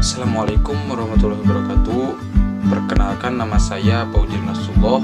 Assalamualaikum warahmatullahi wabarakatuh. Perkenalkan, nama saya Paudin Nasrullah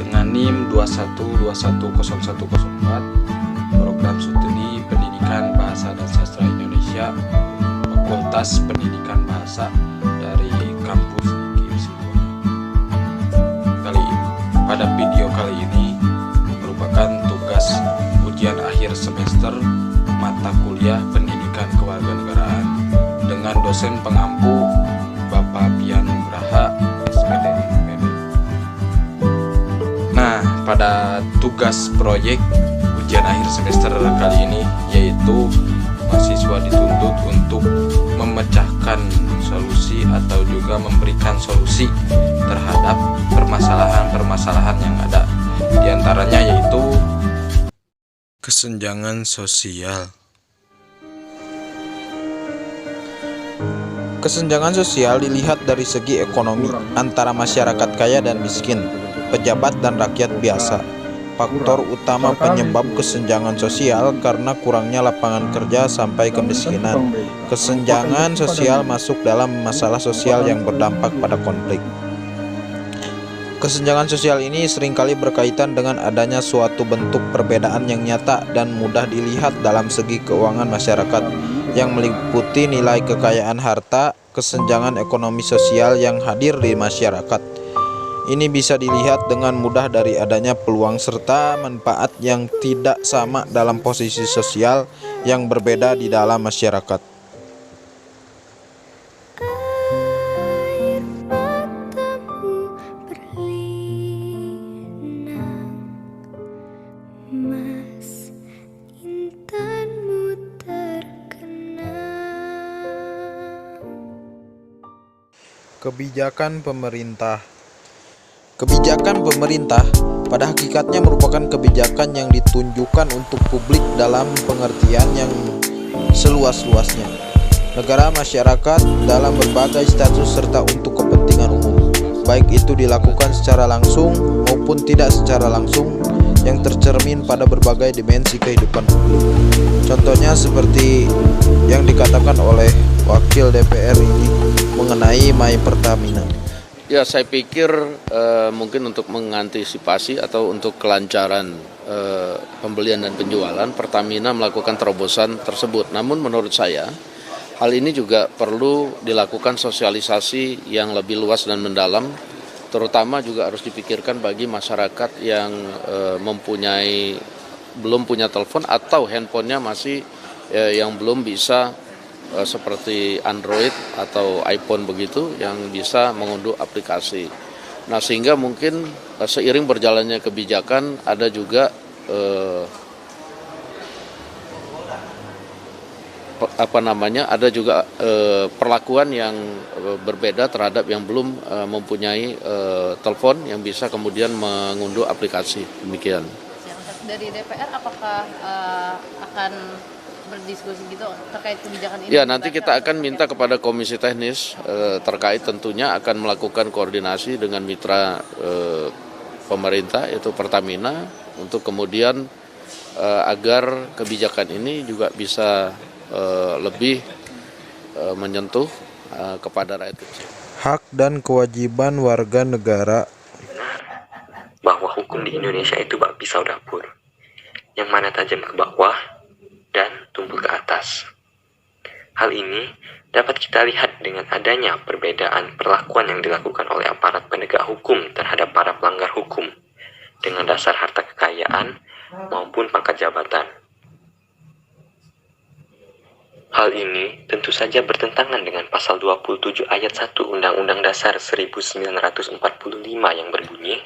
dengan NIM 212101004, program studi Pendidikan Bahasa dan Sastra Indonesia, Fakultas Pendidikan Bahasa dari kampus IKIP Siliwangi. Pada video kali ini merupakan tugas ujian akhir semester mata kuliah Pendidikan Kewarganegaraan dengan dosen pengampu Bapak Pian Nugraha, SPD. Nah, pada tugas proyek ujian akhir semester kali ini yaitu mahasiswa dituntut untuk memecahkan solusi atau juga memberikan solusi terhadap permasalahan-permasalahan yang ada. Di antaranya yaitu kesenjangan sosial. Kesenjangan sosial dilihat dari segi ekonomi antara masyarakat kaya dan miskin, pejabat dan rakyat biasa. Faktor utama penyebab kesenjangan sosial karena kurangnya lapangan kerja sampai kemiskinan. Kesenjangan sosial masuk dalam masalah sosial yang berdampak pada konflik. Kesenjangan sosial ini seringkali berkaitan dengan adanya suatu bentuk perbedaan yang nyata dan mudah dilihat dalam segi keuangan masyarakat, yang meliputi nilai kekayaan harta, kesenjangan ekonomi sosial yang hadir di masyarakat. Ini bisa dilihat dengan mudah dari adanya peluang serta manfaat yang tidak sama dalam posisi sosial yang berbeda di dalam masyarakat. Kebijakan pemerintah. Kebijakan pemerintah pada hakikatnya merupakan kebijakan yang ditunjukkan untuk publik dalam pengertian yang seluas-luasnya. Negara, masyarakat dalam berbagai status serta untuk kepentingan umum, baik itu dilakukan secara langsung maupun tidak secara langsung, yang tercermin pada berbagai dimensi kehidupan publik. Contohnya seperti yang dikatakan oleh Wakil DPR ini mengenai My Pertamina. Ya, saya pikir mungkin untuk mengantisipasi atau untuk kelancaran pembelian dan penjualan, Pertamina melakukan terobosan tersebut. Namun menurut saya, hal ini juga perlu dilakukan sosialisasi yang lebih luas dan mendalam, terutama juga harus dipikirkan bagi masyarakat yang belum punya telepon atau handphonenya masih yang belum bisa seperti Android atau iPhone begitu, yang bisa mengunduh aplikasi. Nah, sehingga mungkin seiring berjalannya kebijakan ada juga perlakuan yang berbeda terhadap yang belum mempunyai telepon yang bisa kemudian mengunduh aplikasi. Demikian. Dari DPR apakah akan berdiskusi gitu terkait kebijakan ini? Ya, nanti kita akan minta kepada komisi teknis terkait, tentunya akan melakukan koordinasi dengan mitra pemerintah yaitu Pertamina untuk kemudian agar kebijakan ini juga bisa lebih menyentuh kepada rakyat kecil. Hak dan kewajiban warga negara. Bahwa hukum di Indonesia itu bak pisau dapur, yang mana tajam ke bawah dan tumpul ke atas. Hal ini dapat kita lihat dengan adanya perbedaan perlakuan yang dilakukan oleh aparat penegak hukum terhadap para pelanggar hukum dengan dasar harta kekayaan maupun pangkat jabatan. Hal ini tentu saja bertentangan dengan pasal 27 ayat 1 Undang-Undang Dasar 1945 yang berbunyi,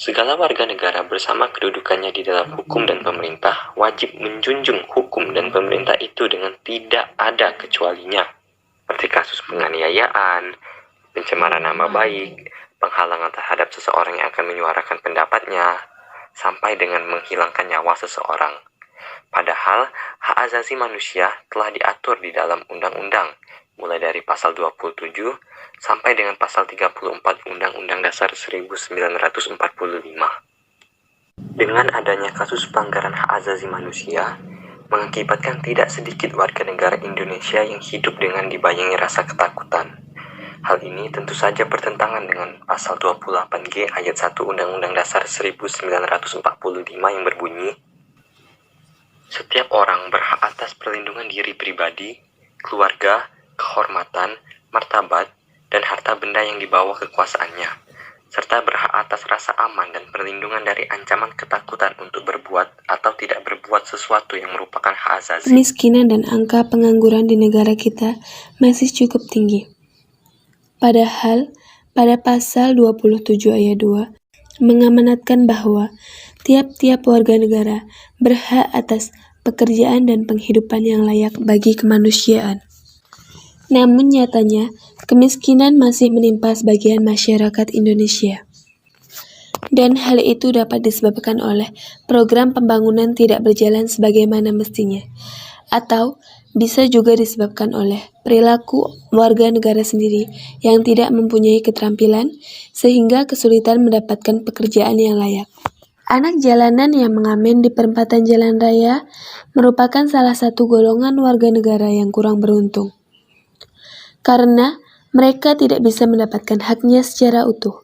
segala warga negara bersama kedudukannya di dalam hukum dan pemerintah wajib menjunjung hukum dan pemerintah itu dengan tidak ada kecualinya, seperti kasus penganiayaan, pencemaran nama baik, penghalangan terhadap seseorang yang akan menyuarakan pendapatnya, sampai dengan menghilangkan nyawa seseorang. Padahal hak asasi manusia telah diatur di dalam undang-undang, mulai dari pasal 27 sampai dengan pasal 34 Undang-Undang Dasar 1945. Dengan adanya kasus pelanggaran hak asasi manusia, mengakibatkan tidak sedikit warga negara Indonesia yang hidup dengan dibayangi rasa ketakutan. Hal ini tentu saja bertentangan dengan pasal 28G ayat 1 Undang-Undang Dasar 1945 yang berbunyi, setiap orang berhak atas perlindungan diri pribadi, keluarga, kehormatan, martabat, dan harta benda yang dibawa kekuasaannya, serta berhak atas rasa aman dan perlindungan dari ancaman ketakutan untuk berbuat atau tidak berbuat sesuatu yang merupakan hak asasi. Kemiskinan dan angka pengangguran di negara kita masih cukup tinggi. Padahal, pada pasal 27 ayat 2 mengamanatkan bahwa tiap-tiap warga negara berhak atas pekerjaan dan penghidupan yang layak bagi kemanusiaan. Namun nyatanya, kemiskinan masih menimpa sebagian masyarakat Indonesia. Dan hal itu dapat disebabkan oleh program pembangunan tidak berjalan sebagaimana mestinya, atau bisa juga disebabkan oleh perilaku warga negara sendiri yang tidak mempunyai keterampilan sehingga kesulitan mendapatkan pekerjaan yang layak. Anak jalanan yang mengamen di perempatan jalan raya merupakan salah satu golongan warga negara yang kurang beruntung, karena mereka tidak bisa mendapatkan haknya secara utuh.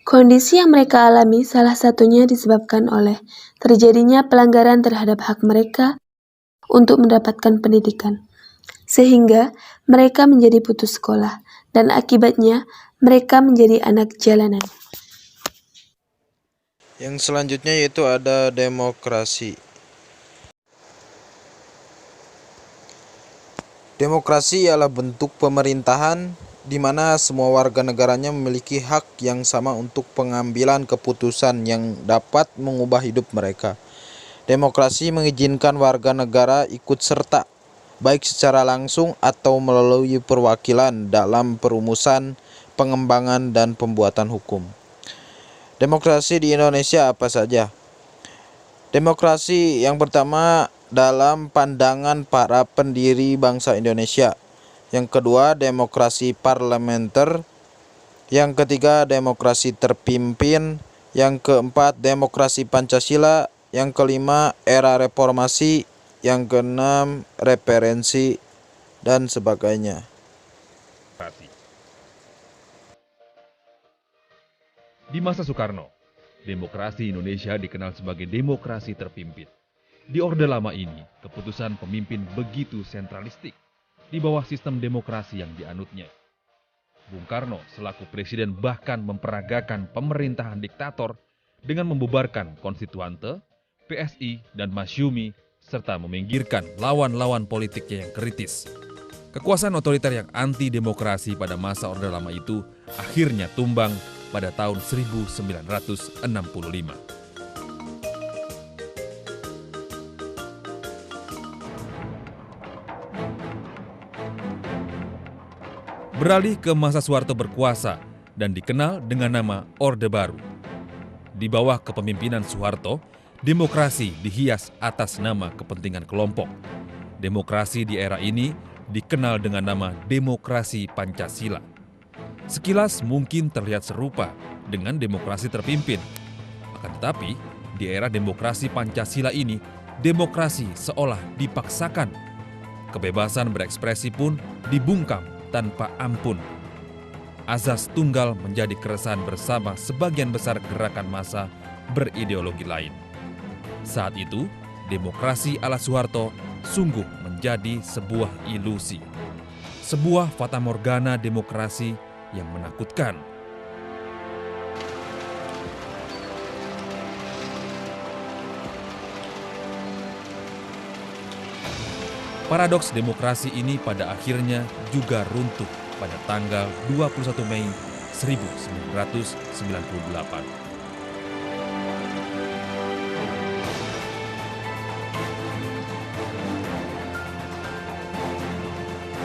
Kondisi yang mereka alami salah satunya disebabkan oleh terjadinya pelanggaran terhadap hak mereka untuk mendapatkan pendidikan, sehingga mereka menjadi putus sekolah, dan akibatnya mereka menjadi anak jalanan. Yang selanjutnya yaitu ada demokrasi. Demokrasi ialah bentuk pemerintahan di mana semua warga negaranya memiliki hak yang sama untuk pengambilan keputusan yang dapat mengubah hidup mereka. Demokrasi mengizinkan warga negara ikut serta, baik secara langsung atau melalui perwakilan dalam perumusan, pengembangan, dan pembuatan hukum. Demokrasi di Indonesia apa saja? Demokrasi yang pertama dalam pandangan para pendiri bangsa Indonesia. Yang kedua, demokrasi parlementer. Yang ketiga, demokrasi terpimpin. Yang keempat, demokrasi Pancasila. Yang kelima, era reformasi. Yang keenam, referensi, dan sebagainya. Di masa Soekarno, demokrasi Indonesia dikenal sebagai demokrasi terpimpin. Di Orde Lama ini, keputusan pemimpin begitu sentralistik di bawah sistem demokrasi yang dianutnya. Bung Karno selaku presiden bahkan memperagakan pemerintahan diktator dengan membubarkan konstituante, PSI, dan Masyumi, serta meminggirkan lawan-lawan politiknya yang kritis. Kekuasaan otoriter yang anti-demokrasi pada masa Orde Lama itu akhirnya tumbang pada tahun 1965. Beralih ke masa Soeharto berkuasa dan dikenal dengan nama Orde Baru. Di bawah kepemimpinan Soeharto, demokrasi dihias atas nama kepentingan kelompok. Demokrasi di era ini dikenal dengan nama demokrasi Pancasila. Sekilas mungkin terlihat serupa dengan demokrasi terpimpin. Akan tetapi, di era demokrasi Pancasila ini, demokrasi seolah dipaksakan. Kebebasan berekspresi pun dibungkam tanpa ampun. Azas tunggal menjadi keresahan bersama sebagian besar gerakan massa berideologi lain. Saat itu, demokrasi ala Soeharto sungguh menjadi sebuah ilusi. Sebuah fatamorgana demokrasi yang menakutkan. Paradoks demokrasi ini pada akhirnya juga runtuh pada tanggal 21 Mei 1998.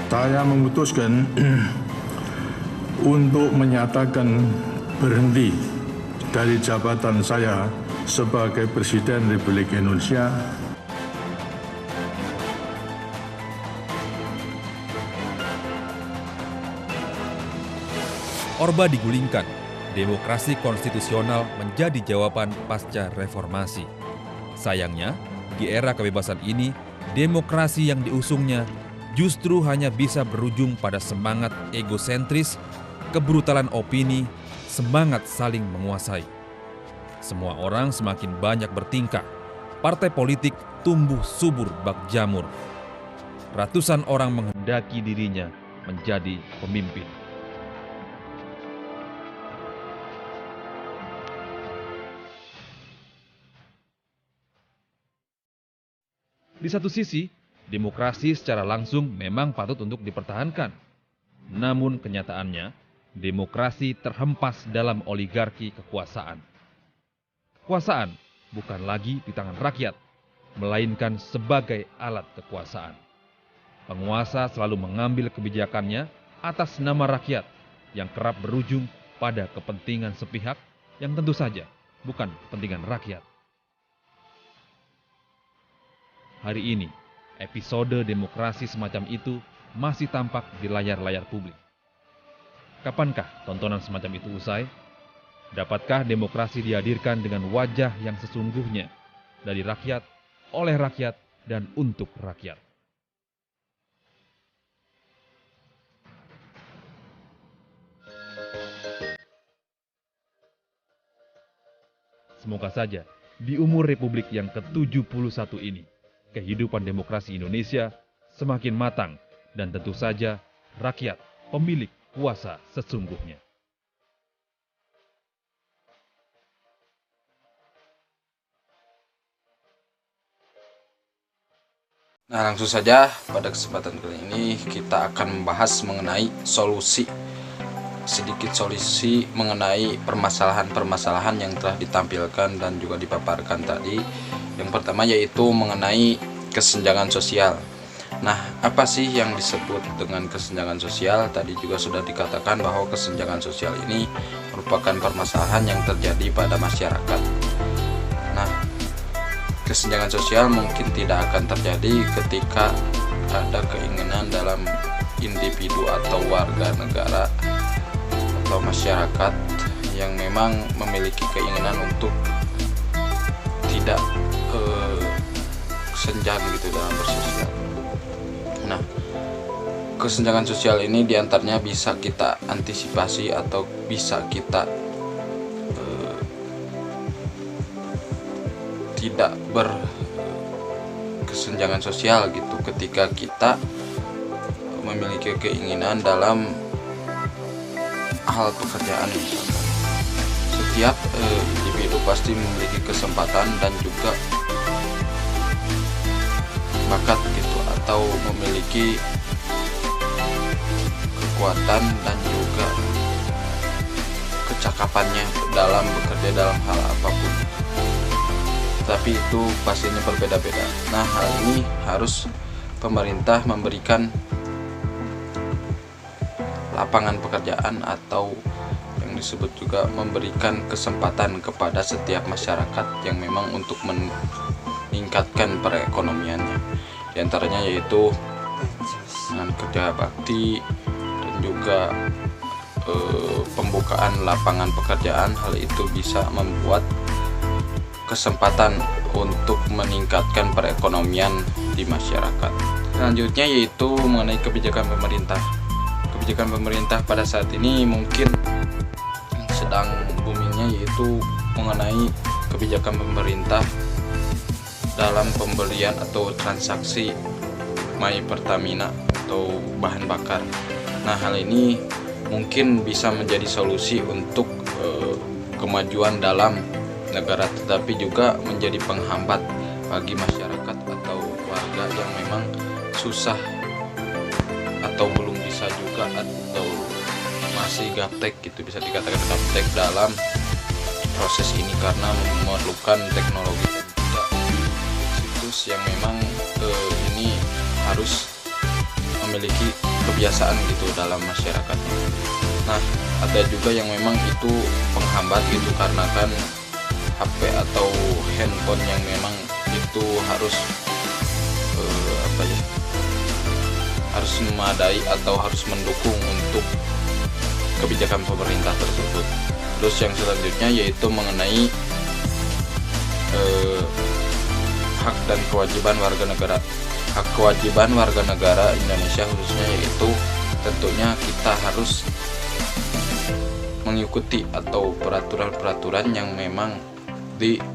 Saya memutuskan untuk menyatakan berhenti dari jabatan saya sebagai Presiden Republik Indonesia. Orba digulingkan, demokrasi konstitusional menjadi jawaban pasca reformasi. Sayangnya, Di era kebebasan ini, demokrasi yang diusungnya justru hanya bisa berujung pada semangat egosentris, kebrutalan opini, semangat saling menguasai. Semua orang semakin banyak bertingkah. Partai politik tumbuh subur bak jamur. Ratusan orang menghendaki dirinya menjadi pemimpin. Di satu sisi, demokrasi secara langsung memang patut untuk dipertahankan. Namun kenyataannya, demokrasi terhempas dalam oligarki kekuasaan. Kekuasaan bukan lagi di tangan rakyat, melainkan sebagai alat kekuasaan. Penguasa selalu mengambil kebijakannya atas nama rakyat yang kerap berujung pada kepentingan sepihak yang tentu saja bukan kepentingan rakyat. Hari ini, episode demokrasi semacam itu masih tampak di layar-layar publik. Kapankah tontonan semacam itu usai? Dapatkah demokrasi dihadirkan dengan wajah yang sesungguhnya dari rakyat, oleh rakyat, dan untuk rakyat? Semoga saja di umur Republik yang ke-71 ini, kehidupan demokrasi Indonesia semakin matang dan tentu saja rakyat pemilik kuasa sesungguhnya. Nah, langsung saja pada kesempatan kali ini kita akan membahas mengenai solusi mengenai permasalahan-permasalahan yang telah ditampilkan dan juga dipaparkan tadi. Yang pertama yaitu mengenai kesenjangan sosial. Nah, apa sih yang disebut dengan kesenjangan sosial? Tadi juga sudah dikatakan bahwa kesenjangan sosial ini merupakan permasalahan yang terjadi pada masyarakat. Nah, kesenjangan sosial mungkin tidak akan terjadi ketika ada keinginan dalam individu atau warga negara atau masyarakat yang memang memiliki keinginan untuk tidak senjang gitu dalam bersosial. Nah, kesenjangan sosial ini diantaranya bisa kita antisipasi atau bisa kita tidak berkesenjangan sosial gitu ketika kita memiliki keinginan dalam hal pekerjaan misalkan. Setiap individu pasti memiliki kesempatan dan juga bakat gitu atau memiliki kekuatan dan juga kecakapannya dalam bekerja dalam hal apapun. Tapi itu pastinya berbeda-beda. Nah, hal ini harus pemerintah memberikan lapangan pekerjaan atau yang disebut juga memberikan kesempatan kepada setiap masyarakat yang memang untuk meningkatkan perekonomiannya. Di antaranya yaitu dengan kerja bakti dan juga pembukaan lapangan pekerjaan. Hal itu bisa membuat kesempatan untuk meningkatkan perekonomian di masyarakat. Selanjutnya yaitu mengenai kebijakan pemerintah. Kebijakan pemerintah pada saat ini mungkin sedang boomingnya yaitu mengenai kebijakan pemerintah dalam pembelian atau transaksi My Pertamina atau bahan bakar. Nah, hal ini mungkin bisa menjadi solusi untuk kemajuan dalam negara, tetapi juga menjadi penghambat bagi masyarakat atau warga yang memang susah atau belum bisa juga atau masih gaptek gitu, bisa dikatakan gaptek dalam proses ini karena memerlukan teknologi dan juga situs yang memang ini harus memiliki kebiasaan gitu dalam masyarakatnya. Nah, ada juga yang memang itu penghambat gitu karena kan HP atau handphone yang memang itu harus harus memadai atau harus mendukung untuk kebijakan pemerintah tersebut. Terus yang selanjutnya yaitu mengenai hak dan kewajiban warga negara. Hak kewajiban warga negara Indonesia khususnya yaitu tentunya kita harus mengikuti atau peraturan-peraturan yang memang diatur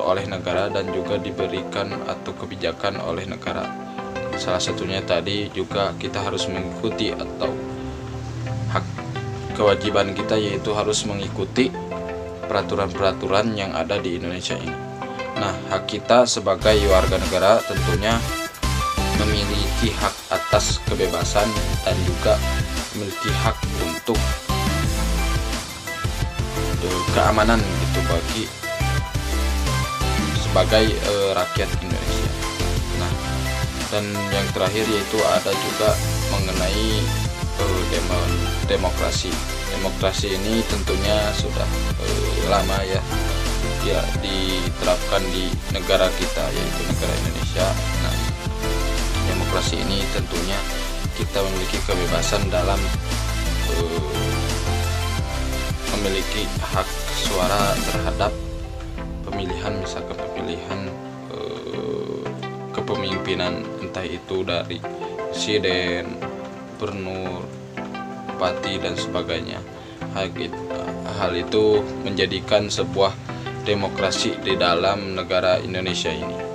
oleh negara dan juga diberikan atau kebijakan oleh negara. Salah satunya tadi juga kita harus mengikuti atau hak kewajiban kita yaitu harus mengikuti peraturan-peraturan yang ada di Indonesia ini. Nah, hak kita sebagai warga negara tentunya memiliki hak atas kebebasan dan juga memiliki hak untuk keamanan gitu bagi sebagai rakyat Indonesia. Nah, dan yang terakhir yaitu ada juga mengenai demokrasi. Demokrasi ini tentunya sudah lama ya diterapkan di negara kita yaitu negara Indonesia. Nah, demokrasi ini tentunya kita memiliki kebebasan dalam memiliki hak suara terhadap pemilihan, misalkan pemilihan kepemimpinan entah itu dari presiden, gubernur, bupati dan sebagainya. Hal itu menjadikan sebuah demokrasi di dalam negara Indonesia ini.